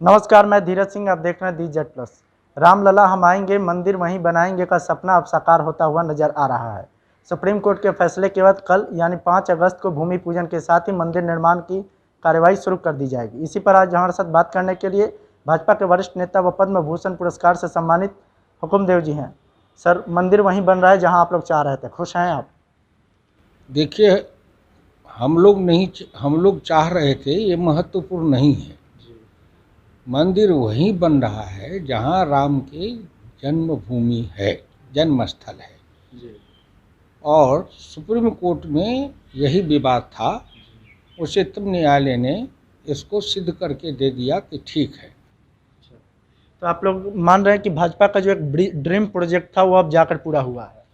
नमस्कार, मैं धीरज सिंह। आप देख रहे हैं दी जेड प्लस। रामलला हम आएंगे, मंदिर वहीं बनाएंगे का सपना अब साकार होता हुआ नजर आ रहा है। सुप्रीम कोर्ट के फैसले के बाद कल यानी 5 अगस्त को भूमि पूजन के साथ ही मंदिर निर्माण की कार्यवाही शुरू कर दी जाएगी। इसी पर आज हमारे साथ बात करने के लिए भाजपा के वरिष्ठ नेता व पद्म भूषण पुरस्कार से सम्मानित हुकुमदेव जी हैं। सर, मंदिर वहीं बन रहा है जहां आप लोग चाह रहे थे, खुश हैं आप? देखिए, हम लोग चाह रहे थे, ये महत्वपूर्ण नहीं है। मंदिर वहीं बन रहा है जहाँ राम की जन्मभूमि है, जन्मस्थल है। और सुप्रीम कोर्ट में यही विवाद था। उच्चतम न्यायालय ने इसको सिद्ध करके दे दिया कि ठीक है। तो आप लोग मान रहे हैं कि भाजपा का जो एक ड्रीम प्रोजेक्ट था वो अब जाकर पूरा हुआ है?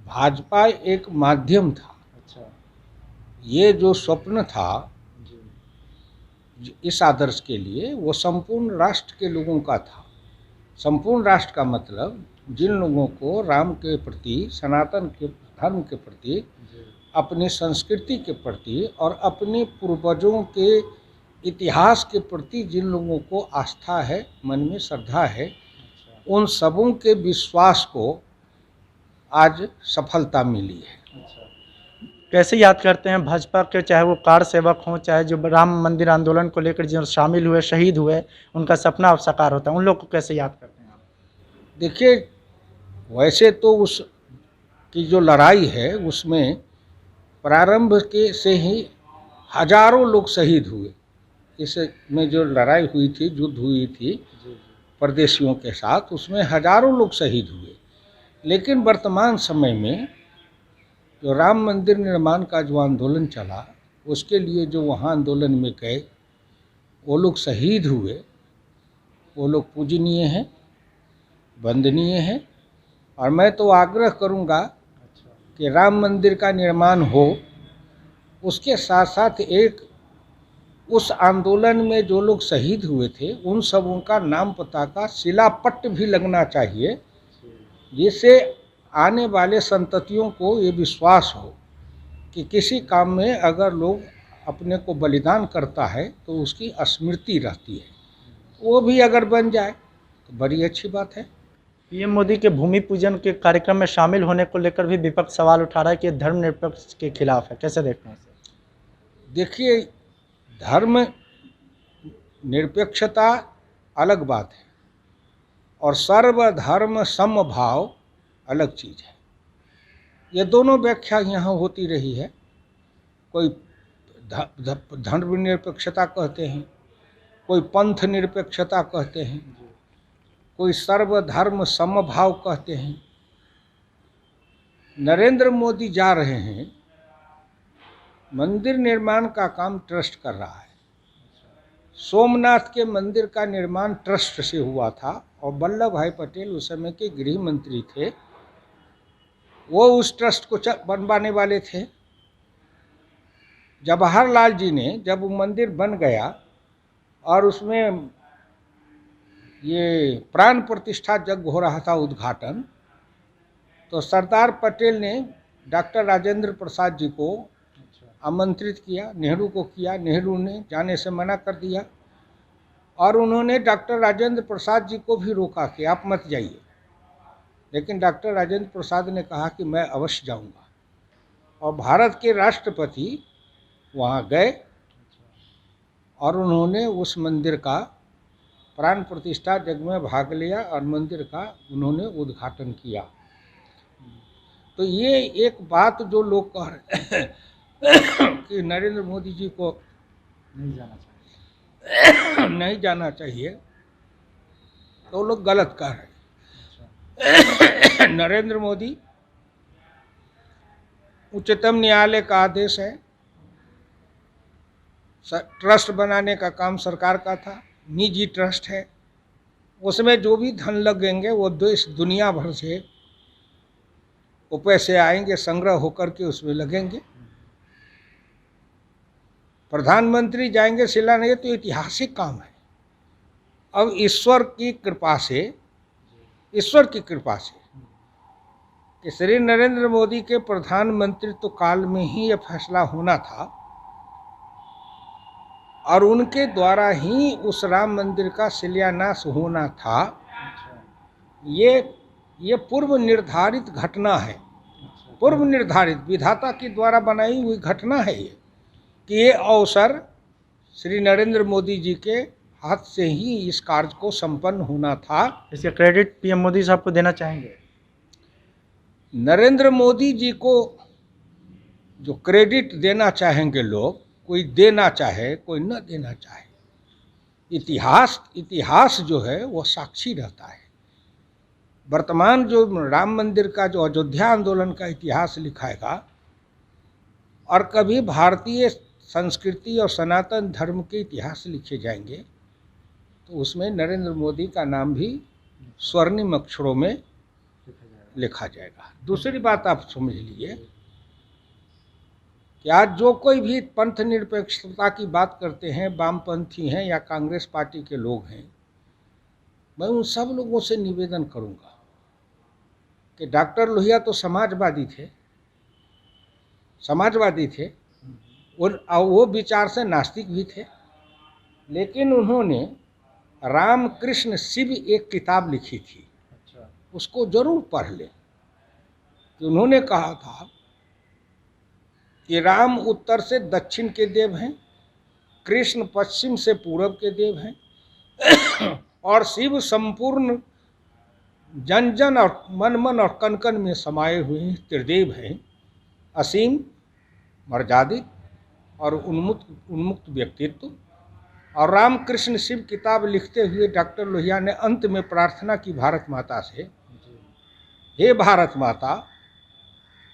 भाजपा एक माध्यम था। अच्छा। ये जो स्वप्न था इस आदर्श के लिए, वो संपूर्ण राष्ट्र के लोगों का था। संपूर्ण राष्ट्र का मतलब जिन लोगों को राम के प्रति, सनातन के धर्म के प्रति, अपनी संस्कृति के प्रति और अपने पूर्वजों के इतिहास के प्रति जिन लोगों को आस्था है, मन में श्रद्धा है, उन सबों के विश्वास को आज सफलता मिली है। कैसे याद करते हैं भाजपा के, चाहे वो कार सेवक हों, चाहे जो राम मंदिर आंदोलन को लेकर जो शामिल हुए, शहीद हुए, उनका सपना अब साकार होता है, उन लोग को कैसे याद करते हैं आप? देखिए, वैसे तो उस की जो लड़ाई है उसमें प्रारंभ के से ही हजारों लोग शहीद हुए। इसमें जो लड़ाई हुई थी, युद्ध हुई थी परदेशियों के साथ, उसमें हजारों लोग शहीद हुए। लेकिन वर्तमान समय में जो राम मंदिर निर्माण का जो आंदोलन चला, उसके लिए जो वहाँ आंदोलन में गए, वो लोग शहीद हुए, वो लोग पूजनीय हैं, वंदनीय हैं। और मैं तो आग्रह करूँगा कि राम मंदिर का निर्माण हो, उसके साथ साथ एक उस आंदोलन में जो लोग शहीद हुए थे उन सबों का नाम पता का शिलापट्ट भी लगना चाहिए, जिससे आने वाले संततियों को ये विश्वास हो कि किसी काम में अगर लोग अपने को बलिदान करता है तो उसकी स्मृति रहती है। वो भी अगर बन जाए तो बड़ी अच्छी बात है। पीएम मोदी के भूमि पूजन के कार्यक्रम में शामिल होने को लेकर भी विपक्ष सवाल उठा रहा है कि धर्मनिरपेक्ष के खिलाफ है, कैसे देखते हैं इसे? देखिए, धर्म निरपेक्षता अलग बात है और सर्वधर्म समभाव अलग चीज़ है। ये दोनों व्याख्या यहाँ होती रही है। कोई धर्म निरपेक्षता कहते हैं, कोई पंथ निरपेक्षता कहते हैं, कोई सर्वधर्म समभाव कहते हैं। नरेंद्र मोदी जा रहे हैं, मंदिर निर्माण का काम ट्रस्ट कर रहा है। सोमनाथ के मंदिर का निर्माण ट्रस्ट से हुआ था और वल्लभ भाई पटेल उस समय के गृह मंत्री थे, वो उस ट्रस्ट को बनवाने वाले थे। जवाहरलाल जी ने जब वो मंदिर बन गया और उसमें ये प्राण प्रतिष्ठा यज्ञ हो रहा था, उद्घाटन, तो सरदार पटेल ने डॉक्टर राजेंद्र प्रसाद जी को आमंत्रित किया, नेहरू को किया। नेहरू ने जाने से मना कर दिया और उन्होंने डॉक्टर राजेंद्र प्रसाद जी को भी रोका कि आप मत जाइए। लेकिन डॉक्टर राजेंद्र प्रसाद ने कहा कि मैं अवश्य जाऊंगा, और भारत के राष्ट्रपति वहाँ गए और उन्होंने उस मंदिर का प्राण प्रतिष्ठा यज्ञ में भाग लिया और मंदिर का उन्होंने उद्घाटन किया। तो ये एक बात जो लोग कह रहे हैं कि नरेंद्र मोदी जी को नहीं जाना चाहिए, तो लोग गलत कह रहे हैं। नरेंद्र मोदी, उच्चतम न्यायालय का आदेश है, ट्रस्ट बनाने का काम सरकार का था, निजी ट्रस्ट है, उसमें जो भी धन लगेंगे वो देश दुनिया भर से वो पैसे आएंगे, संग्रह होकर के उसमें लगेंगे। प्रधानमंत्री जाएंगे शिलान्यास, तो ऐतिहासिक काम है। अब ईश्वर की कृपा से कि श्री नरेंद्र मोदी के प्रधानमंत्रित्व काल में ही यह फैसला होना था और उनके द्वारा ही उस राम मंदिर का शिलान्यास होना था। ये पूर्व निर्धारित घटना है, पूर्व निर्धारित विधाता के द्वारा बनाई हुई घटना है ये, कि ये अवसर श्री नरेंद्र मोदी जी के हाथ से ही इस कार्य को संपन्न होना था। इसका क्रेडिट पीएम मोदी साहब को देना चाहेंगे? नरेंद्र मोदी जी को जो क्रेडिट देना चाहेंगे लोग, कोई देना चाहे कोई न देना चाहे, इतिहास जो है वो साक्षी रहता है। वर्तमान जो राम मंदिर का जो अयोध्या आंदोलन का इतिहास लिखाएगा और कभी भारतीय संस्कृति और सनातन धर्म के इतिहास लिखे जाएंगे तो उसमें नरेंद्र मोदी का नाम भी स्वर्णिम अक्षरों में लिखा जाएगा। दूसरी बात आप समझ लीजिए कि आज जो कोई भी पंथ निरपेक्षता की बात करते हैं, वामपंथी हैं या कांग्रेस पार्टी के लोग हैं, मैं उन सब लोगों से निवेदन करूंगा कि डॉक्टर लोहिया तो समाजवादी थे, वो विचार से नास्तिक भी थे, लेकिन उन्होंने राम कृष्ण शिव एक किताब लिखी थी, उसको जरूर पढ़ लें। कि उन्होंने कहा था कि राम उत्तर से दक्षिण के देव हैं, कृष्ण पश्चिम से पूरब के देव हैं और शिव संपूर्ण जन जन और मन मन और कन कन में समाये हुए त्रिदेव हैं, असीम मर्यादित और उन्मुक्त व्यक्तित्व। और राम कृष्ण शिव किताब लिखते हुए डॉक्टर लोहिया ने अंत में प्रार्थना की भारत माता से, हे भारत माता,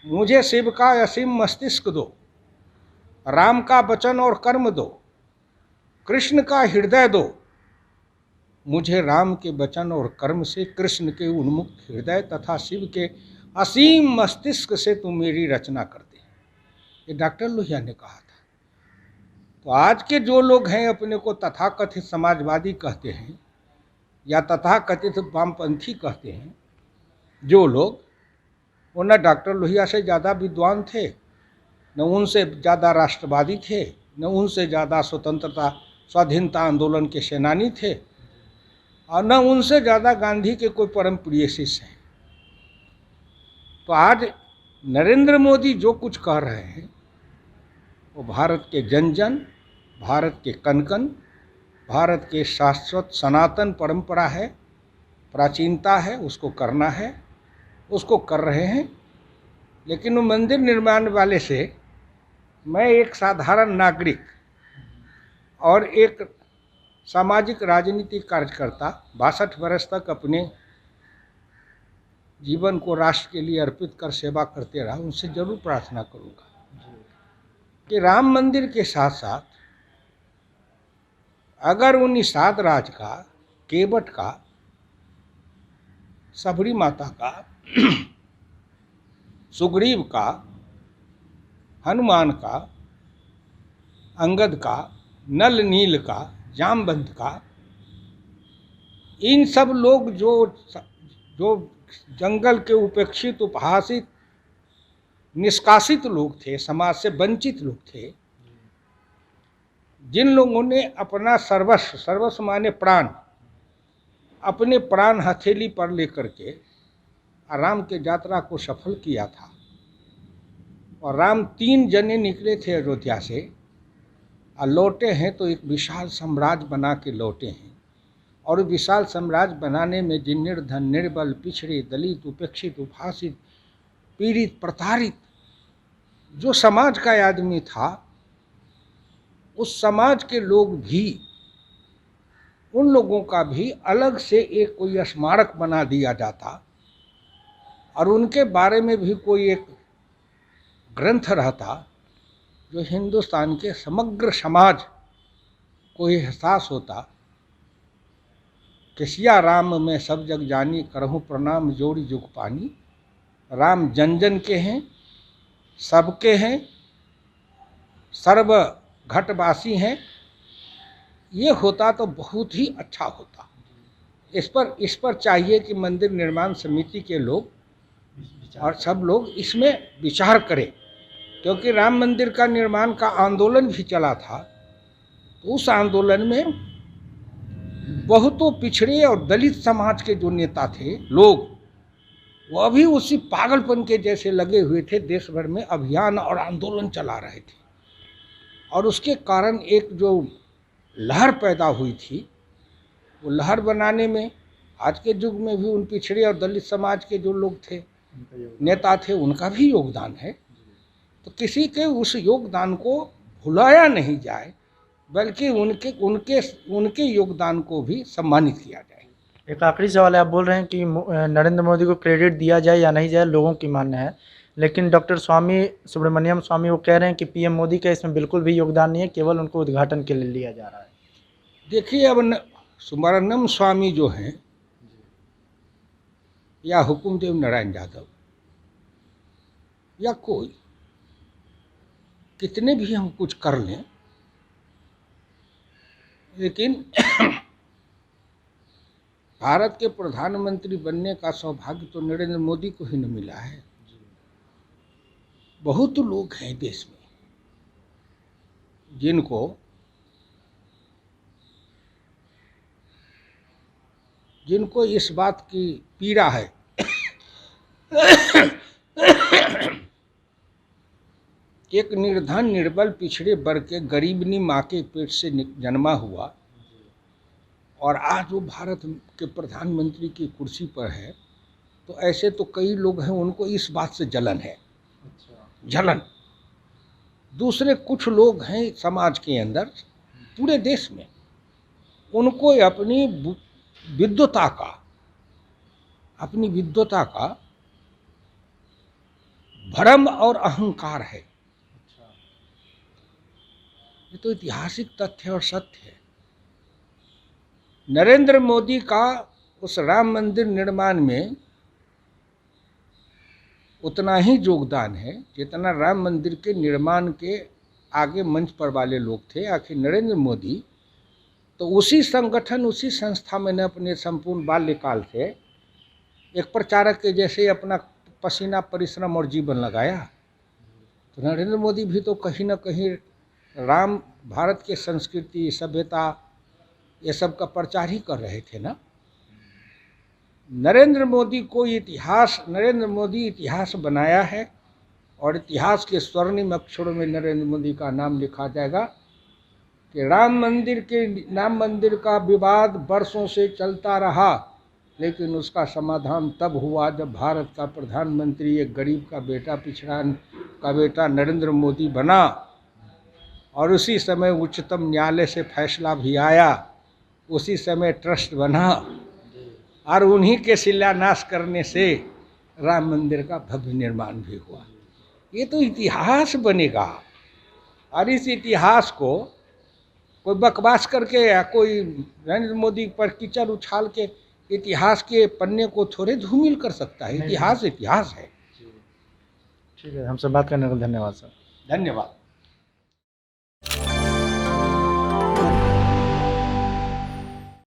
मुझे शिव का असीम मस्तिष्क दो, राम का वचन और कर्म दो, कृष्ण का हृदय दो, मुझे राम के वचन और कर्म से, कृष्ण के उन्मुक्त हृदय तथा शिव के असीम मस्तिष्क से तुम मेरी रचना कर दे। ये डॉक्टर लोहिया ने कहा था। तो आज के जो लोग हैं अपने को तथाकथित समाजवादी कहते हैं या तथाकथित वामपंथी कहते हैं, जो लोग वो न डॉक्टर लोहिया से ज़्यादा विद्वान थे, न उनसे ज़्यादा राष्ट्रवादी थे, न उनसे ज़्यादा स्वतंत्रता स्वाधीनता आंदोलन के सेनानी थे, और न उनसे ज़्यादा गांधी के कोई परम प्रिय शिष्य हैं। तो आज नरेंद्र मोदी जो कुछ कह रहे हैं वो भारत के जन जन, भारत के कन कन, भारत के शाश्वत सनातन परंपरा है, प्राचीनता है, उसको करना है, उसको कर रहे हैं। लेकिन वो मंदिर निर्माण वाले से मैं एक साधारण नागरिक और एक सामाजिक राजनीतिक कार्यकर्ता 62 वर्ष तक अपने जीवन को राष्ट्र के लिए अर्पित कर सेवा करते रहा, उनसे जरूर प्रार्थना करूंगा कि राम मंदिर के साथ साथ अगर उन निषाद राज का, केवट का, सबरी माता का, सुग्रीव का, हनुमान का, अंगद का, नल नील का, जामवंत का, इन सब लोग जो जंगल के उपेक्षित, उपहासित, निष्कासित लोग थे, समाज से वंचित लोग थे, जिन लोगों ने अपना सर्वस्व माने प्राण, अपने प्राण हथेली पर लेकर के राम के यात्रा को सफल किया था। और राम 3 जने निकले थे अयोध्या से और लौटे हैं तो एक विशाल साम्राज्य बना के लौटे हैं। और विशाल साम्राज्य बनाने में जिन निर्धन, निर्बल, पिछड़े, दलित, उपेक्षित, उपहासित, पीड़ित, प्रताड़ित जो समाज का आदमी था, उस समाज के लोग भी, उन लोगों का भी अलग से एक कोई स्मारक बना दिया जाता और उनके बारे में भी कोई एक ग्रंथ रहता जो हिंदुस्तान के समग्र समाज को एहसास होता कि सिया राम में सब जग जानी, करहूँ प्रणाम जोड़ी जुग पानी। राम जन जन के हैं, सबके हैं, सर्व घटवासी हैं। ये होता तो बहुत ही अच्छा होता। इस पर चाहिए कि मंदिर निर्माण समिति के लोग और सब लोग इसमें विचार करें, क्योंकि राम मंदिर का निर्माण का आंदोलन भी चला था तो उस आंदोलन में बहुतों पिछड़े और दलित समाज के जो नेता थे लोग, वो अभी उसी पागलपन के जैसे लगे हुए थे, देश भर में अभियान और आंदोलन चला रहे थे। और उसके कारण एक जो लहर पैदा हुई थी, वो लहर बनाने में आज के युग में भी उन पिछड़े और दलित समाज के जो लोग थे, नेता थे, उनका भी योगदान है। तो किसी के उस योगदान को भुलाया नहीं जाए, बल्कि उनके योगदान को भी सम्मानित किया जाए। एक आखिरी सवाल है, आप बोल रहे हैं कि नरेंद्र मोदी को क्रेडिट दिया जाए या नहीं जाए, लोगों की मानना है, लेकिन डॉक्टर सुब्रमण्यम स्वामी वो कह रहे हैं कि पीएम मोदी का इसमें बिल्कुल भी योगदान नहीं है, केवल उनको उद्घाटन के लिए लिया जा रहा है। देखिए, अब सुब्रमण्यम स्वामी जो हैं या हुकुमदेव नारायण यादव या कोई, कितने भी हम कुछ कर लें, लेकिन भारत के प्रधानमंत्री बनने का सौभाग्य तो नरेंद्र मोदी को ही न मिला है। बहुत लोग हैं देश में जिनको इस बात की पीड़ा है एक निर्धन, निर्बल, पिछड़े वर्ग के गरीबनी माँ के पेट से जन्मा हुआ और आज वो भारत के प्रधानमंत्री की कुर्सी पर है, तो ऐसे तो कई लोग हैं, उनको इस बात से जलन है। जलन। दूसरे कुछ लोग हैं समाज के अंदर, पूरे देश में, उनको अपनी विद्वता का भ्रम और अहंकार है। ये तो ऐतिहासिक तथ्य और सत्य है। नरेंद्र मोदी का उस राम मंदिर निर्माण में उतना ही योगदान है जितना राम मंदिर के निर्माण के आगे मंच पर वाले लोग थे। आखिर नरेंद्र मोदी तो उसी संगठन, उसी संस्था में ने अपने संपूर्ण बाल्यकाल से एक प्रचारक के जैसे अपना पसीना, परिश्रम और जीवन लगाया। तो नरेंद्र मोदी भी तो कहीं ना कहीं भारत के संस्कृति, सभ्यता, ये सब का प्रचार ही कर रहे थे ना। नरेंद्र मोदी इतिहास बनाया है और इतिहास के स्वर्णिम अक्षरों में नरेंद्र मोदी का नाम लिखा जाएगा कि राम मंदिर का विवाद वर्षों से चलता रहा, लेकिन उसका समाधान तब हुआ जब भारत का प्रधानमंत्री एक गरीब का बेटा, पिछड़ा का बेटा नरेंद्र मोदी बना। और उसी समय उच्चतम न्यायालय से फैसला भी आया, उसी समय ट्रस्ट बना और उन्हीं के शिलान्यास करने से राम मंदिर का भव्य निर्माण भी हुआ। ये तो इतिहास बनेगा और इस इतिहास को कोई बकवास करके या कोई नरेंद्र मोदी पर कीचड़ उछाल के इतिहास के पन्ने को थोड़े धूमिल कर सकता है। इतिहास इतिहास है। ठीक है, हमसे बात करने के लिए धन्यवाद सर। धन्यवाद।